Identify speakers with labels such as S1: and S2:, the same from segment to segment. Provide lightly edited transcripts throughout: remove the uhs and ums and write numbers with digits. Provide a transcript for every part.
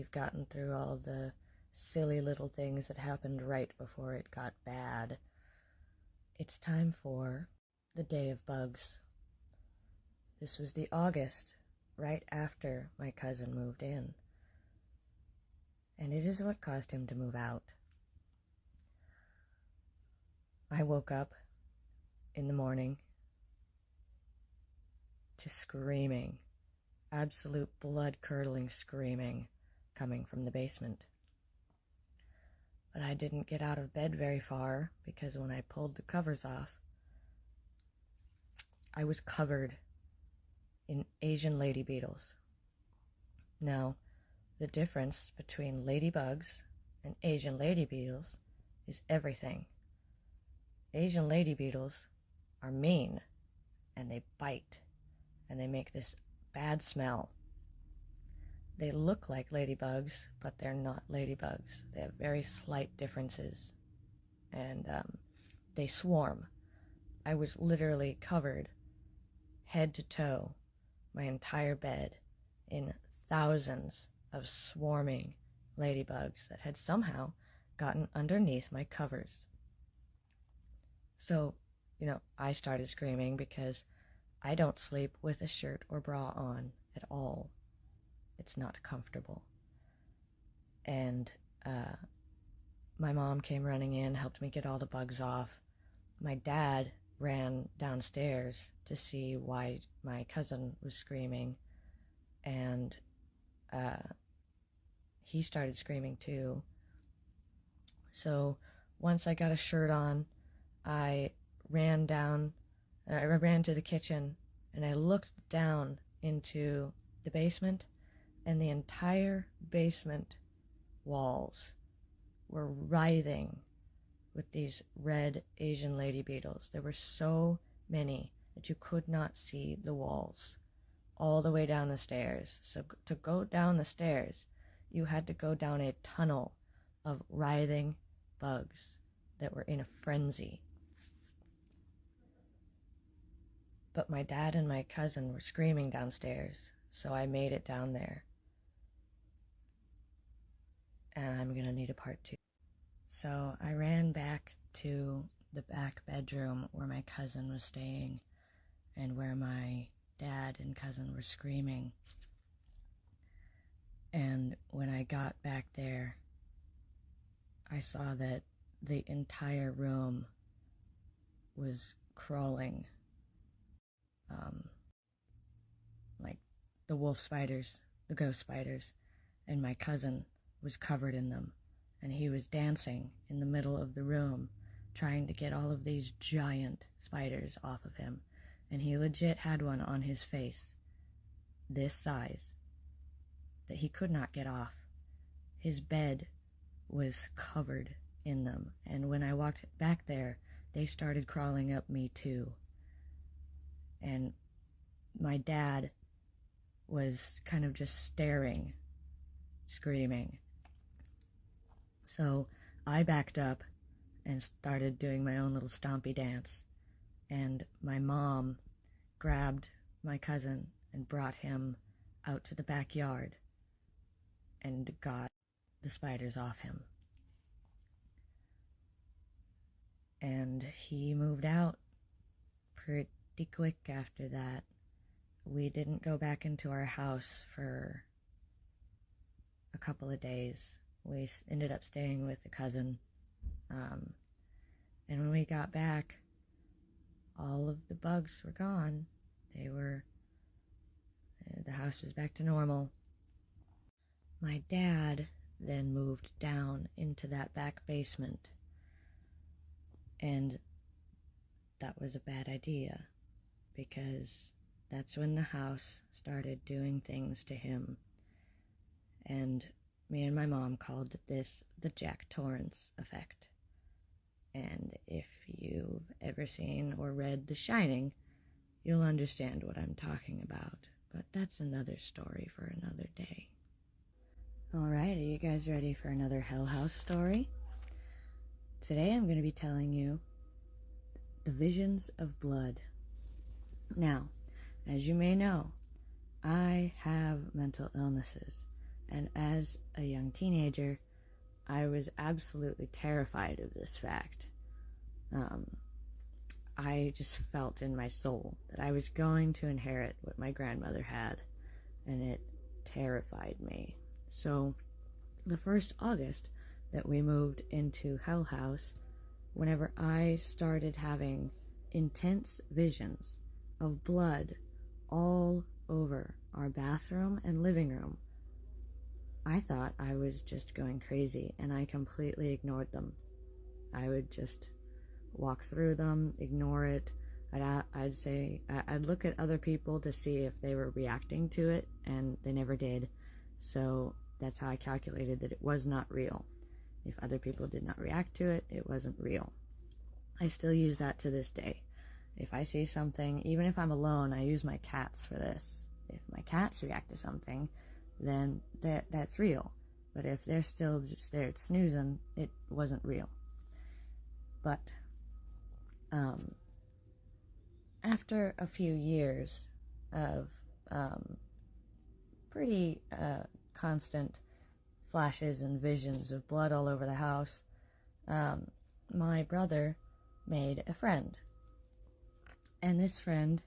S1: we've gotten through all the silly little things that happened right before it got bad. It's time for the Day of Bugs. This was the August, right after my cousin moved in. And it is what caused him to move out. I woke up in the morning to screaming, absolute blood-curdling screaming coming from the basement. But I didn't get out of bed very far because when I pulled the covers off, I was covered in Asian lady beetles. Now, the difference between ladybugs and Asian lady beetles is everything. Asian lady beetles are mean, and they bite, and they make this bad smell. They look like ladybugs, but they're not ladybugs. They have very slight differences, and they swarm. I was literally covered head to toe, my entire bed, in thousands of swarming ladybugs that had somehow gotten underneath my covers. So, I started screaming because I don't sleep with a shirt or bra on at all. It's not comfortable. And my mom came running in, helped me get all the bugs off. My dad ran downstairs to see why my cousin was screaming, and he started screaming too. So once I got a shirt on, I ran to the kitchen, and I looked down into the basement, and the entire basement walls were writhing with these red Asian lady beetles. There were so many that you could not see the walls all the way down the stairs. So to go down the stairs, you had to go down a tunnel of writhing bugs that were in a frenzy. But my dad and my cousin were screaming downstairs, so I made it down there. And I'm gonna need a part 2. So I ran back to the back bedroom where my cousin was staying and where my dad and cousin were screaming. And when I got back there, I saw that the entire room was crawling like the wolf spiders, the ghost spiders, and my cousin was covered in them, and he was dancing in the middle of the room trying to get all of these giant spiders off of him, and he legit had one on his face this size that he could not get off. His bed was covered in them, and when I walked back there, they started crawling up me too. And my dad was kind of just staring, screaming. So I backed up and started doing my own little stompy dance, and my mom grabbed my cousin and brought him out to the backyard and got the spiders off him. And he moved out pretty quick after that. We didn't go back into our house for a couple of days. We ended up staying with a cousin. And when we got back, all of the bugs were gone. The house was back to normal. My dad then moved down into that back basement, and that was a bad idea because that's when the house started doing things to him. And me and my mom called this the Jack Torrance effect. And if you've ever seen or read The Shining, you'll understand what I'm talking about. But that's another story for another day. Alright, are you guys ready for another Hell House story? Today I'm going to be telling you the visions of blood. Now, as you may know, I have mental illnesses, And as a young teenager, I was absolutely terrified of this fact. I just felt in my soul that I was going to inherit what my grandmother had, and it terrified me. So, the first August that we moved into Hell House, whenever I started having intense visions of blood all over our bathroom and living room, I thought I was just going crazy, and I completely ignored them. I would just walk through them, ignore it. I'd look at other people to see if they were reacting to it, and they never did. So that's how I calculated that it was not real. If other people did not react to it, it wasn't real. I still use that to this day. If I see something, even if I'm alone, I use my cats for this. If my cats react to something, then that's real. But if they're still just there snoozing, it wasn't real. But after a few years of pretty constant flashes and visions of blood all over the house, my brother made a friend. And this friend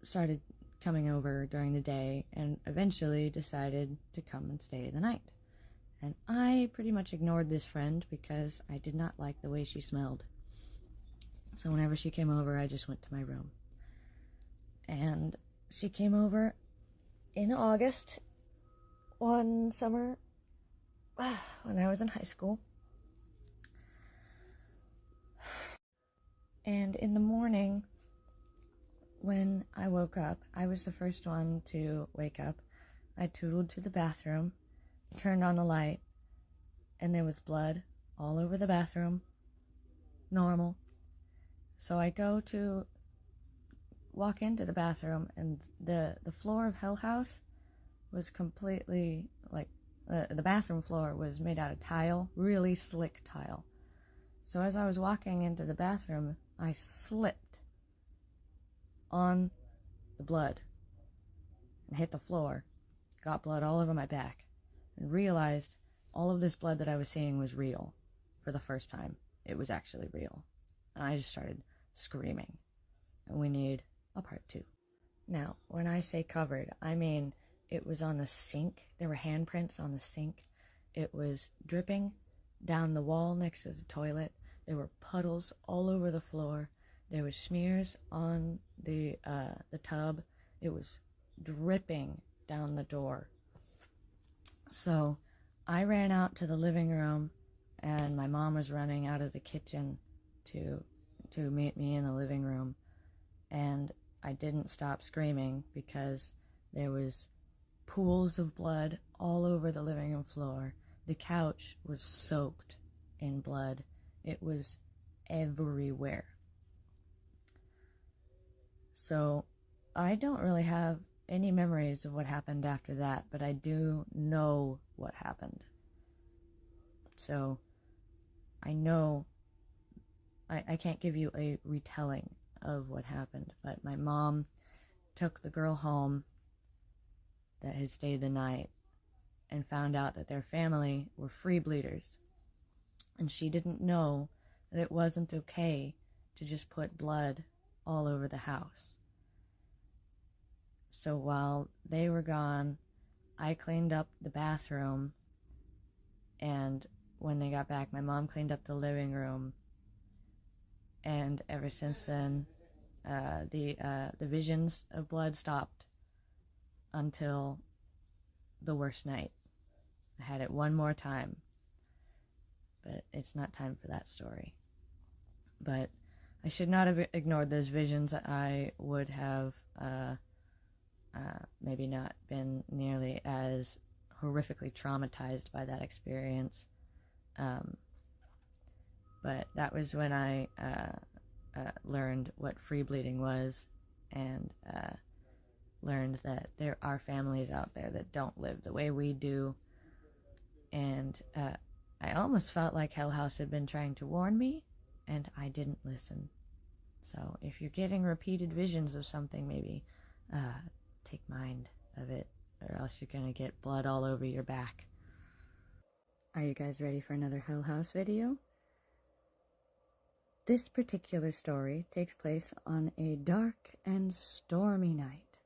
S1: started coming over during the day and eventually decided to come and stay the night. And I pretty much ignored this friend because I did not like the way she smelled. So whenever she came over, I just went to my room. And she came over in August one summer when I was in high school. And in the morning, when I woke up, I was the first one to wake up. I tootled to the bathroom, turned on the light, and there was blood all over the bathroom. Normal. So I go to walk into the bathroom, and the floor of Hell House was completely, the bathroom floor was made out of tile, really slick tile. So as I was walking into the bathroom, I slipped on the blood and hit the floor, got blood all over my back, and realized all of this blood that I was seeing was real. For the first time, it was actually real. And I just started screaming. And we need a part 2. Now, when I say covered, I mean it was on the sink. There were handprints on the sink. It was dripping down the wall next to the toilet. There were puddles all over the floor. There was smears on the tub. It was dripping down the door. So I ran out to the living room, and my mom was running out of the kitchen to meet me in the living room. And I didn't stop screaming because there was pools of blood all over the living room floor. The couch was soaked in blood. It was everywhere. So I don't really have any memories of what happened after that, but I do know what happened. So I know I can't give you a retelling of what happened, but my mom took the girl home that had stayed the night and found out that their family were free bleeders. And she didn't know that it wasn't okay to just put blood all over the house. So while they were gone, I cleaned up the bathroom, and when they got back, my mom cleaned up the living room. And ever since then, the visions of blood stopped until the worst night. I had it one more time, but it's not time for that story. But I should not have ignored those visions. I would have maybe not been nearly as horrifically traumatized by that experience. But that was when I learned what free bleeding was, and learned that there are families out there that don't live the way we do. And I almost felt like Hell House had been trying to warn me, and I didn't listen. So if you're getting repeated visions of something, maybe take mind of it or else you're gonna get blood all over your back. Are you guys ready for another Hill House video? This particular story takes place on a dark and stormy night.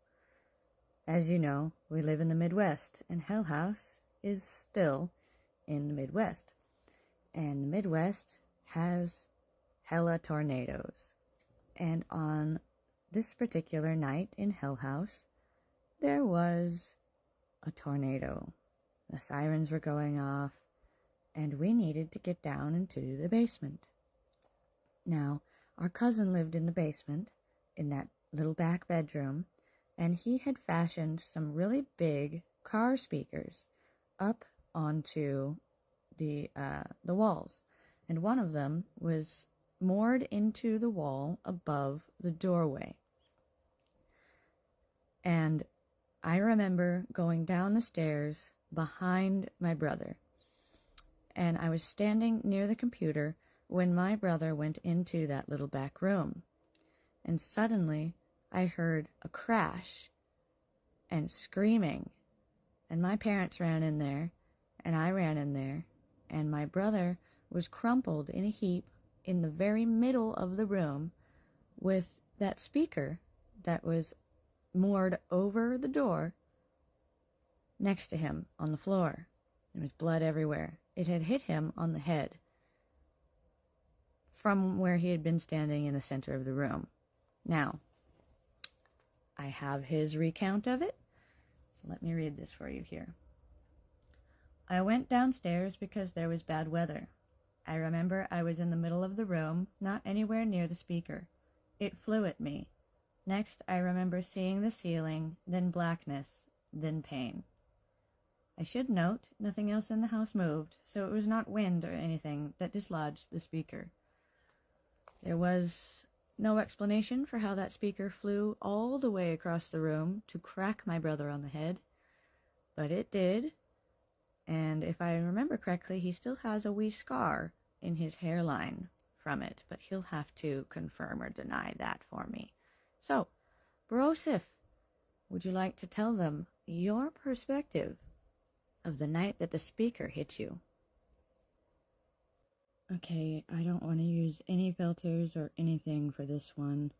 S1: As you know, we live in the Midwest, and Hill House is still in the Midwest. And the Midwest has hella tornadoes. And on this particular night in Hill House, there was a tornado. The sirens were going off, and we needed to get down into the basement. Now, our cousin lived in the basement, in that little back bedroom, and he had fashioned some really big car speakers up onto the walls. And one of them was moored into the wall above the doorway. And I remember going down the stairs behind my brother. And I was standing near the computer when my brother went into that little back room. And suddenly I heard a crash and screaming. And my parents ran in there, and I ran in there, and my brother was crumpled in a heap in the very middle of the room with that speaker that was moored over the door next to him on the floor. There was blood everywhere. It had hit him on the head from where he had been standing in the center of the room. Now, I have his recount of it, so let me read this for you here. I went downstairs because there was bad weather. I remember I was in the middle of the room, not anywhere near the speaker. It flew at me. Next, I remember seeing the ceiling, then blackness, then pain. I should note, nothing else in the house moved, so it was not wind or anything that dislodged the speaker. There was no explanation for how that speaker flew all the way across the room to crack my brother on the head, but it did, and if I remember correctly, he still has a wee scar in his hairline from it, but he'll have to confirm or deny that for me. So, Broseph, would you like to tell them your perspective of the night that the speaker hit you? Okay, I don't want to use any filters or anything for this one.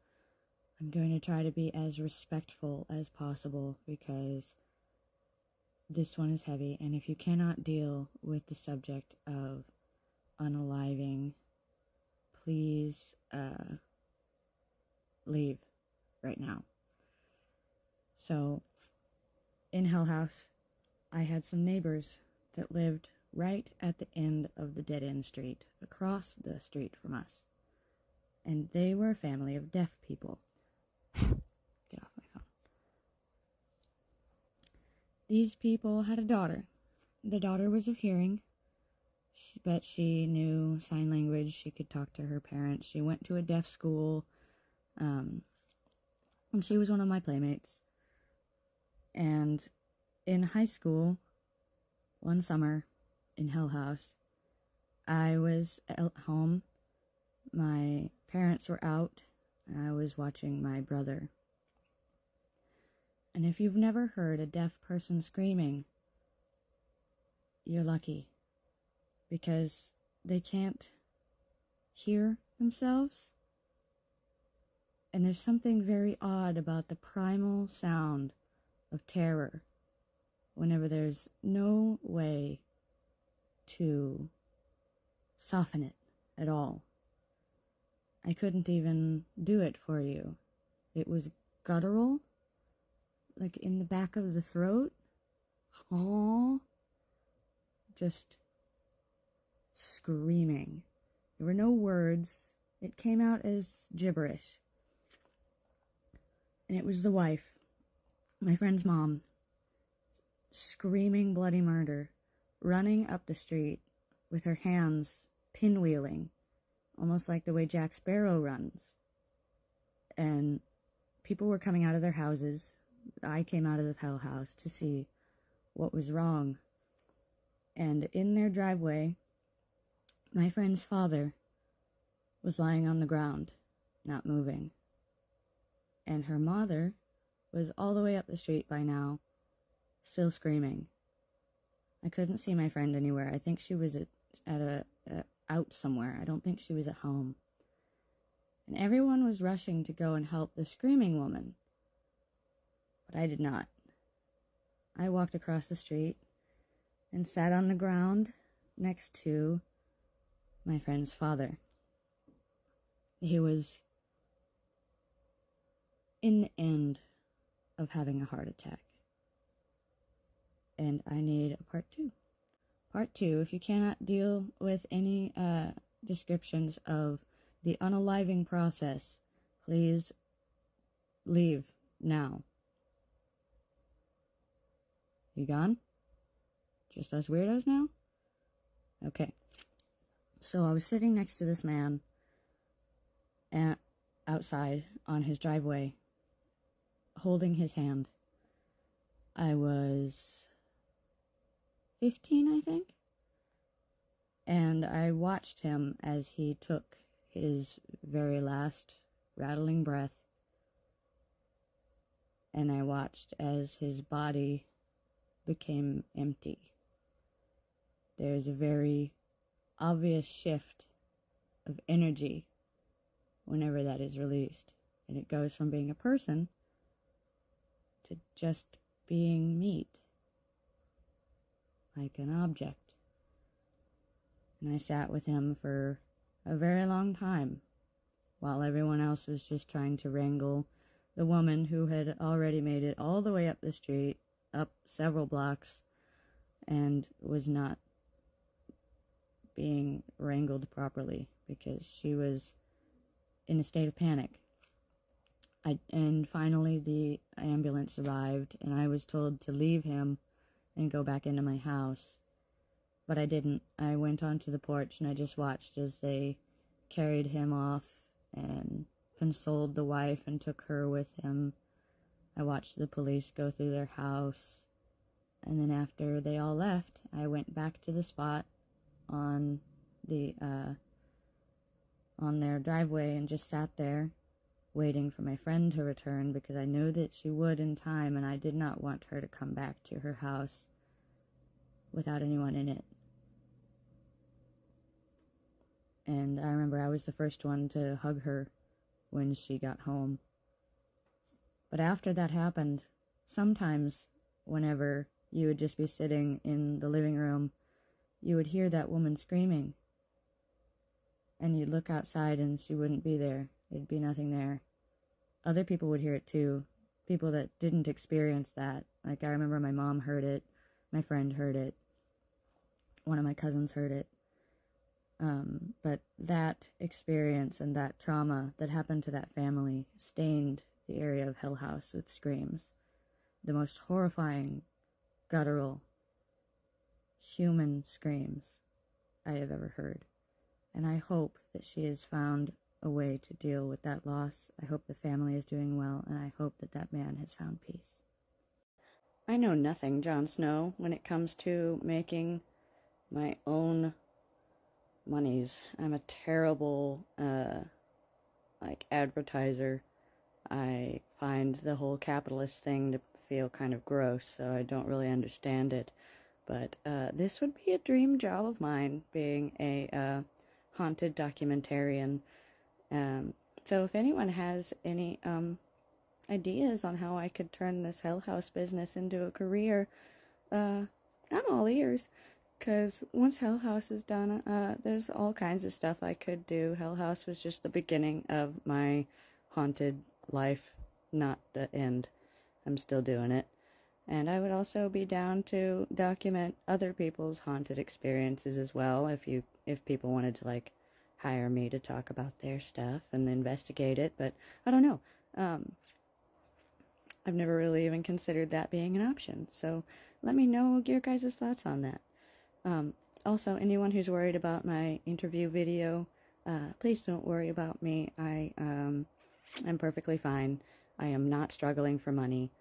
S1: I'm going to try to be as respectful as possible because this one is heavy, and if you cannot deal with the subject of unaliving, please leave right now. So, in Hell House, I had some neighbors that lived right at the end of the dead-end street, across the street from us. And they were a family of deaf people. Get off my phone. These people had a daughter. The daughter was of hearing, but she knew sign language. She could talk to her parents. She went to a deaf school, and she was one of my playmates. And in high school, one summer, in Hell House, I was at home. My parents were out, and I was watching my brother. And if you've never heard a deaf person screaming, you're lucky, because they can't hear themselves. And there's something very odd about the primal sound of terror whenever there's no way to soften it at all. I couldn't even do it for you. It was guttural, like in the back of the throat. Oh, just screaming. There were no words. It came out as gibberish. And it was the wife, my friend's mom, screaming bloody murder, running up the street with her hands pinwheeling, almost like the way Jack Sparrow runs. And people were coming out of their houses. I came out of the Hell House to see what was wrong. And in their driveway, my friend's father was lying on the ground, not moving. And her mother was all the way up the street by now,
S2: still screaming. I couldn't see my friend anywhere. I think she was out somewhere. I don't think she was at home. And everyone was rushing to go and help the screaming woman. But I did not. I walked across the street and sat on the ground next to my friend's father. He was in the end of having a heart attack. And I need a part 2. Part 2, if you cannot deal with any descriptions of the unaliving process, please leave now. You gone? Just us weirdos now? Okay. So I was sitting next to this man outside on his driveway, holding his hand. I was 15, I think. And I watched him as he took his very last rattling breath. And I watched as his body became empty. There's a very obvious shift of energy whenever that is released. And it goes from being a person to just being meat, like an object. And I sat with him for a very long time, while everyone else was just trying to wrangle the woman who had already made it all the way up the street, up several blocks, and was not being wrangled properly because she was in a state of panic. And finally the ambulance arrived, and I was told to leave him and go back into my house. But I didn't. I went onto the porch and I just watched as they carried him off and consoled the wife and took her with him. I watched the police go through their house. And then after they all left, I went back to the spot on their driveway and just sat there waiting for my friend to return, because I knew that she would in time, and I did not want her to come back to her house without anyone in it. And I remember I was the first one to hug her when she got home. But after that happened, sometimes whenever you would just be sitting in the living room, you would hear that woman screaming. And you'd look outside and she wouldn't be there. There'd be nothing there. Other people would hear it too. People that didn't experience that. Like, I remember my mom heard it. My friend heard it. One of my cousins heard it. But that experience and that trauma that happened to that family stained the area of Hill House with screams. The most horrifying, guttural, human screams I have ever heard. And I hope that she has found a way to deal with that loss. I hope the family is doing well, and I hope that that man has found peace. I know nothing, Jon Snow, when it comes to making my own monies. I'm a terrible, advertiser. I find the whole capitalist thing to feel kind of gross, so I don't really understand it. But this would be a dream job of mine, being a haunted documentarian. So if anyone has any ideas on how I could turn this Hell House business into a career, I'm all ears. Because once Hell House is done, there's all kinds of stuff I could do. Hell House was just the beginning of my haunted life, not the end. I'm still doing it. And I would also be down to document other people's haunted experiences as well, if people wanted to, hire me to talk about their stuff and investigate it. But I don't know. I've never really even considered that being an option. So let me know your guys' thoughts on that. Also, anyone who's worried about my interview video, please don't worry about me. I'm perfectly fine. I am not struggling for money.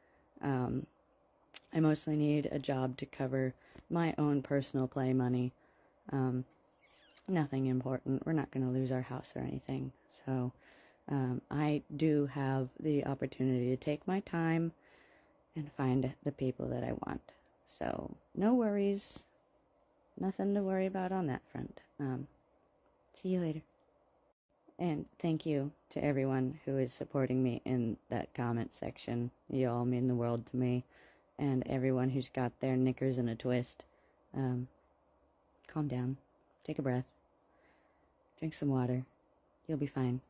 S2: I mostly need a job to cover my own personal play money. Nothing important. We're not going to lose our house or anything. So, I do have the opportunity to take my time and find the people that I want. So, no worries. Nothing to worry about on that front. See you later. And thank you to everyone who is supporting me in that comment section. You all mean the world to me. And everyone who's got their knickers in a twist. Calm down. Take a breath. Drink some water. You'll be fine.